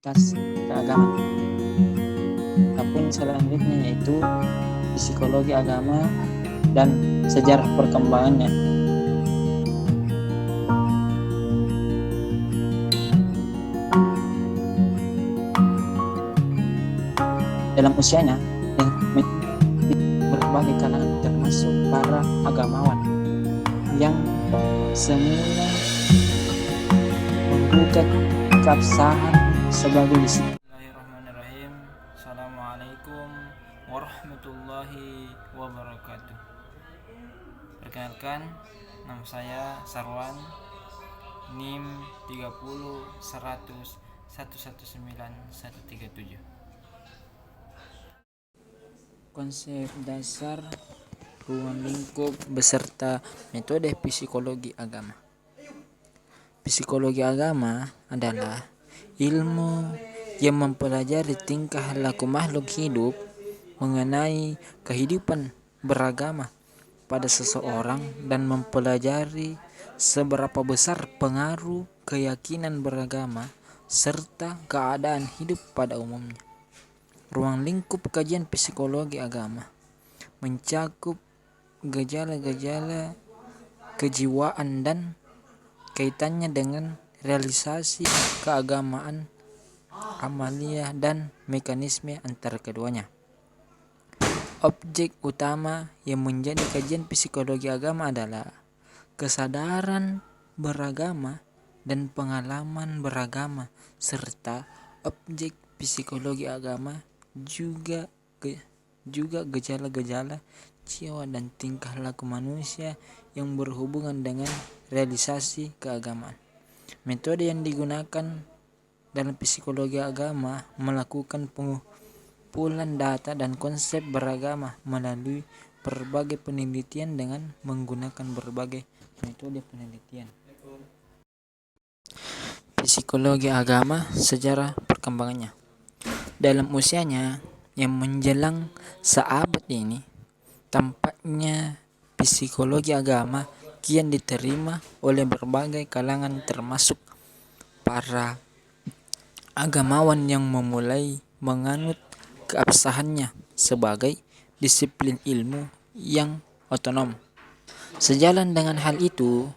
Tas keagamaan. Adapun selanjutnya yaitu psikologi agama dan sejarah perkembangannya. Dalam usianya yang berbagai kalangan termasuk para agamawan yang semula menggugat keabsahan sebagai disiplin. Bismillahirrahmanirrahim. Assalamualaikum warahmatullahi wabarakatuh. Perkenalkan, nama saya Sarwan, NIM 30 100 119 137. Konsep dasar, ruang lingkup beserta metode psikologi agama. Psikologi agama adalah ilmu yang mempelajari tingkah laku makhluk hidup mengenai kehidupan beragama pada seseorang dan mempelajari seberapa besar pengaruh keyakinan beragama serta keadaan hidup pada umumnya. Ruang lingkup kajian psikologi agama mencakup gejala-gejala kejiwaan dan kaitannya dengan realisasi keagamaan, amaliyah, dan mekanisme antara keduanya. Objek utama yang menjadi kajian psikologi agama adalah kesadaran beragama dan pengalaman beragama, serta objek psikologi agama juga gejala-gejala jiwa dan tingkah laku manusia yang berhubungan dengan realisasi keagamaan. Metode yang digunakan dalam psikologi agama melakukan pengumpulan data dan konsep beragama melalui berbagai penelitian dengan menggunakan berbagai metode penelitian. Psikologi agama, sejarah perkembangannya. Dalam usianya yang menjelang seabad ini, tampaknya psikologi agama kian diterima oleh berbagai kalangan termasuk para agamawan yang memulai menganut keabsahannya sebagai disiplin ilmu yang otonom. Sejalan dengan hal itu,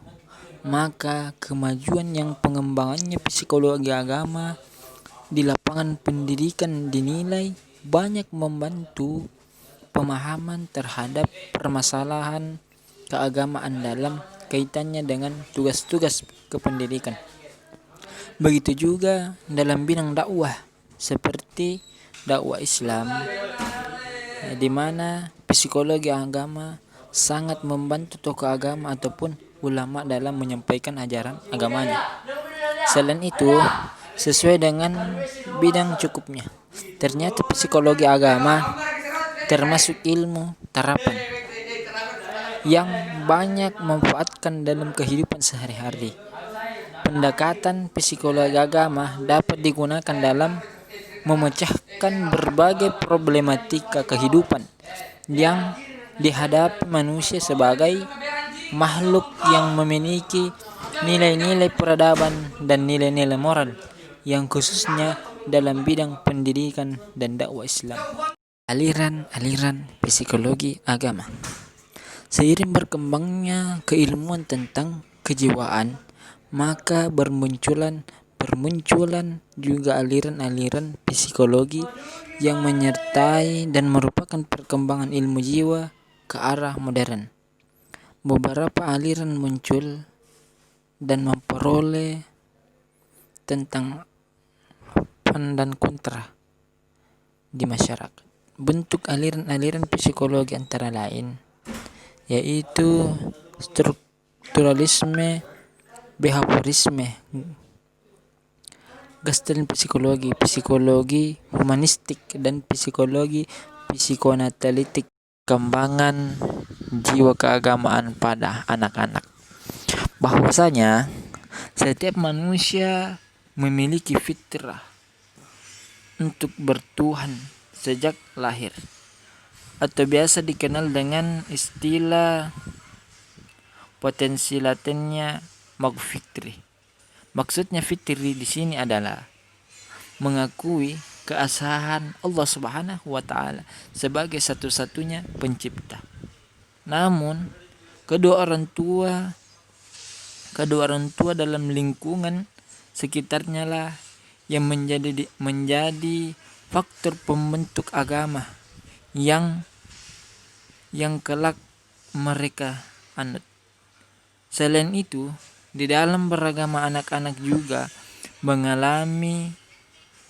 maka kemajuan yang pengembangannya psikologi agama di lapangan pendidikan dinilai banyak membantu pemahaman terhadap permasalahan keagamaan dalam kaitannya dengan tugas-tugas kependidikan. Begitu juga dalam bidang dakwah seperti dakwah Islam, di mana psikologi agama sangat membantu tokoh agama ataupun ulama dalam menyampaikan ajaran agamanya. Selain itu, sesuai dengan bidang cukupnya, ternyata psikologi agama termasuk ilmu terapan yang banyak memanfaatkan dalam kehidupan sehari-hari. Pendekatan psikologi agama dapat digunakan dalam memecahkan berbagai problematika kehidupan yang dihadapi manusia sebagai makhluk yang memiliki nilai-nilai peradaban dan nilai-nilai moral, yang khususnya dalam bidang pendidikan dan dakwah Islam. Aliran-aliran psikologi agama. Seiring berkembangnya keilmuan tentang kejiwaan, maka bermunculan juga aliran-aliran psikologi yang menyertai dan merupakan perkembangan ilmu jiwa ke arah modern. Beberapa aliran muncul dan memperoleh tentang dan kontra di masyarakat. Bentuk aliran-aliran psikologi antara lain yaitu strukturalisme, behaviorisme, gestalt psikologi, psikologi humanistik, dan psikologi psikoanalitik. Kembangan jiwa keagamaan pada anak-anak. Bahwasanya setiap manusia memiliki fitrah untuk bertuhan sejak lahir, atau biasa dikenal dengan istilah potensi latennya magfitri. Maksudnya fitri di sini adalah mengakui keasahan Allah Subhanahu wa taala sebagai satu-satunya pencipta. Namun, kedua orang tua dalam lingkungan sekitarnya lah yang menjadi faktor pembentuk agama yang kelak mereka anut. Selain itu, di dalam beragama anak-anak juga mengalami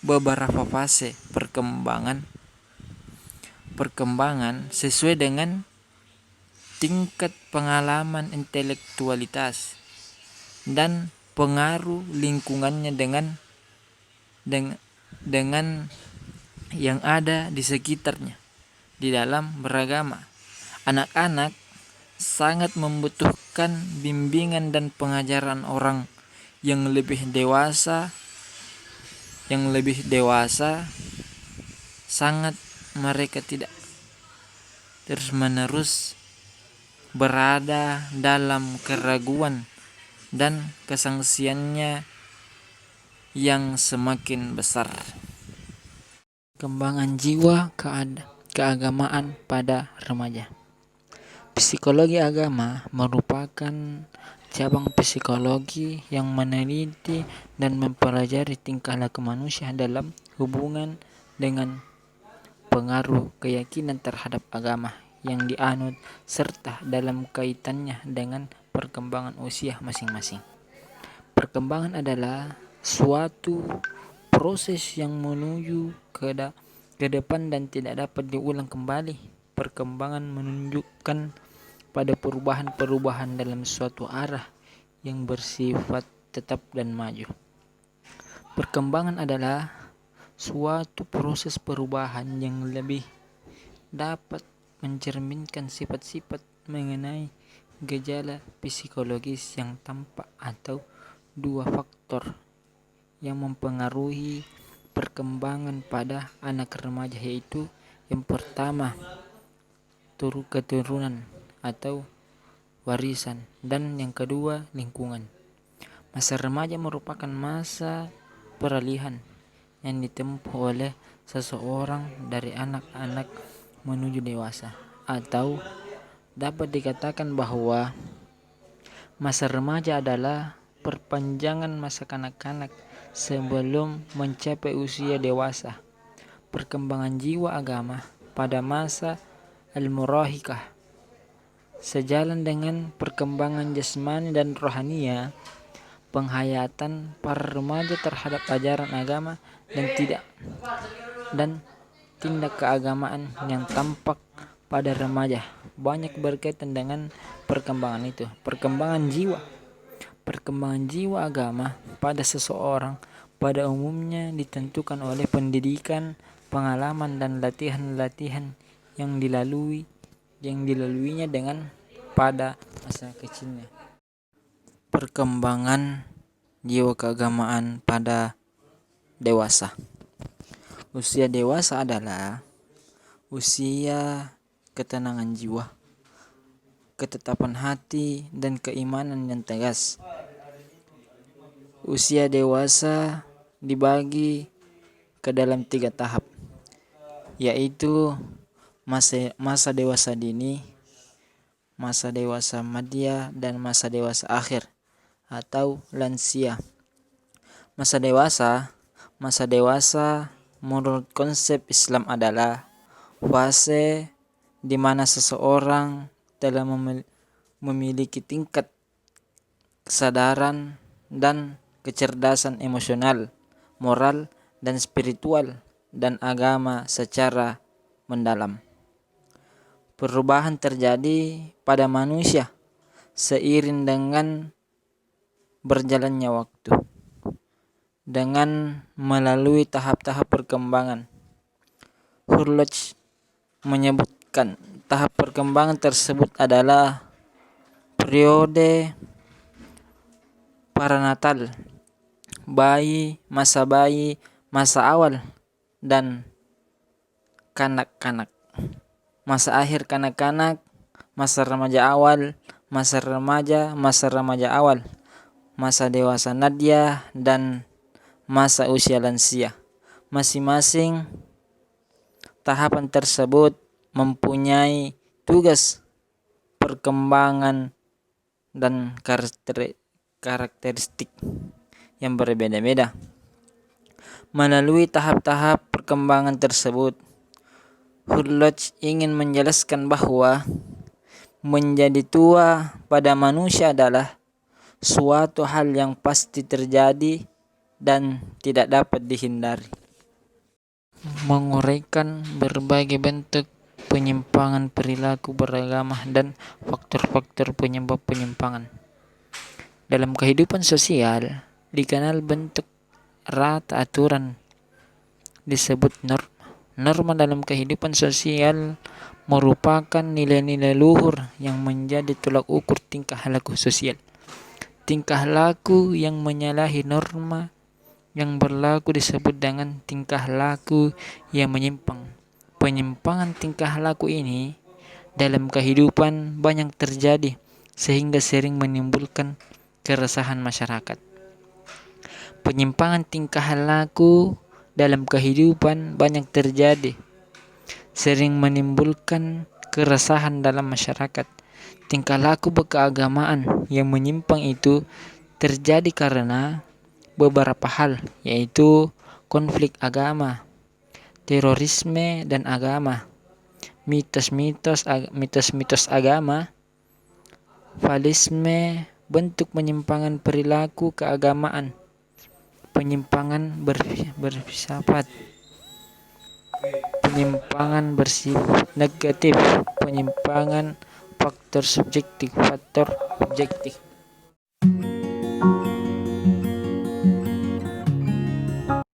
beberapa fase perkembangan sesuai dengan tingkat pengalaman intelektualitas dan pengaruh lingkungannya dengan yang ada di sekitarnya. Di dalam beragama, anak-anak sangat membutuhkan bimbingan dan pengajaran orang yang lebih dewasa. Sangat mereka tidak terus-menerus berada dalam keraguan dan kesangsiannya yang semakin besar. Perkembangan jiwa keagamaan pada remaja. Psikologi agama merupakan cabang psikologi yang meneliti dan mempelajari tingkah laku manusia dalam hubungan dengan pengaruh keyakinan terhadap agama yang dianut serta dalam kaitannya dengan perkembangan usia masing-masing. Perkembangan adalah suatu proses yang menuju ke depan dan tidak dapat diulang kembali. Perkembangan menunjukkan pada perubahan-perubahan dalam suatu arah yang bersifat tetap dan maju. Perkembangan adalah suatu proses perubahan yang lebih dapat mencerminkan sifat-sifat mengenai gejala psikologis yang tampak atau dua faktor yang mempengaruhi perkembangan pada anak remaja, yaitu yang pertama keturunan atau warisan, dan yang kedua lingkungan. Masa remaja merupakan masa peralihan yang ditempuh oleh seseorang dari anak-anak menuju dewasa, atau dapat dikatakan bahwa masa remaja adalah perpanjangan masa kanak-kanak sebelum mencapai usia dewasa. Perkembangan jiwa agama pada masa al-murahikah sejalan dengan perkembangan jasmani dan rohania. Penghayatan para remaja terhadap ajaran agama dan tindak keagamaan yang tampak pada remaja banyak berkaitan dengan perkembangan itu. Perkembangan jiwa agama pada seseorang pada umumnya ditentukan oleh pendidikan, pengalaman, dan latihan-latihan yang dilaluinya dengan pada masa kecilnya. Perkembangan jiwa keagamaan pada dewasa. Usia dewasa adalah usia ketenangan jiwa, ketetapan hati, dan keimanan yang tegas. Usia dewasa dibagi ke dalam 3 tahap, yaitu masa dewasa dini, masa dewasa madya, dan masa dewasa akhir atau lansia. Masa dewasa menurut konsep Islam adalah fase di mana seseorang telah memiliki tingkat kesadaran dan kecerdasan emosional, moral, dan spiritual, dan agama secara mendalam. Perubahan terjadi pada manusia seiring dengan berjalannya waktu, dengan melalui tahap-tahap perkembangan. Hurlock menyebutkan tahap perkembangan tersebut adalah periode paranatal, masa awal, dan kanak-kanak. Masa akhir kanak-kanak, masa remaja awal, masa remaja awal, masa dewasa Nadia, dan masa usia lansia. Masing-masing tahapan tersebut mempunyai tugas, perkembangan, dan karakteristik yang berbeda-beda. Melalui tahap-tahap perkembangan tersebut, Hurlock ingin menjelaskan bahwa menjadi tua pada manusia adalah suatu hal yang pasti terjadi dan tidak dapat dihindari. Menguraikan berbagai bentuk penyimpangan perilaku beragama dan faktor-faktor penyebab penyimpangan. Dalam kehidupan sosial, dikenal bentuk rata aturan disebut norma. Norma dalam kehidupan sosial merupakan nilai-nilai luhur yang menjadi tolak ukur tingkah laku sosial. Tingkah laku yang menyalahi norma yang berlaku disebut dengan tingkah laku yang menyimpang. Penyimpangan tingkah laku ini dalam kehidupan banyak terjadi sehingga sering menimbulkan keresahan masyarakat. Penyimpangan tingkah laku dalam kehidupan banyak terjadi sering menimbulkan keresahan dalam masyarakat. Tingkah laku keagamaan yang menyimpang itu terjadi karena beberapa hal, yaitu konflik agama, terorisme dan agama, mitos-mitos agama, falisme, bentuk penyimpangan perilaku keagamaan, penyimpangan bersifat negatif, penyimpangan faktor subjektif, faktor objektif.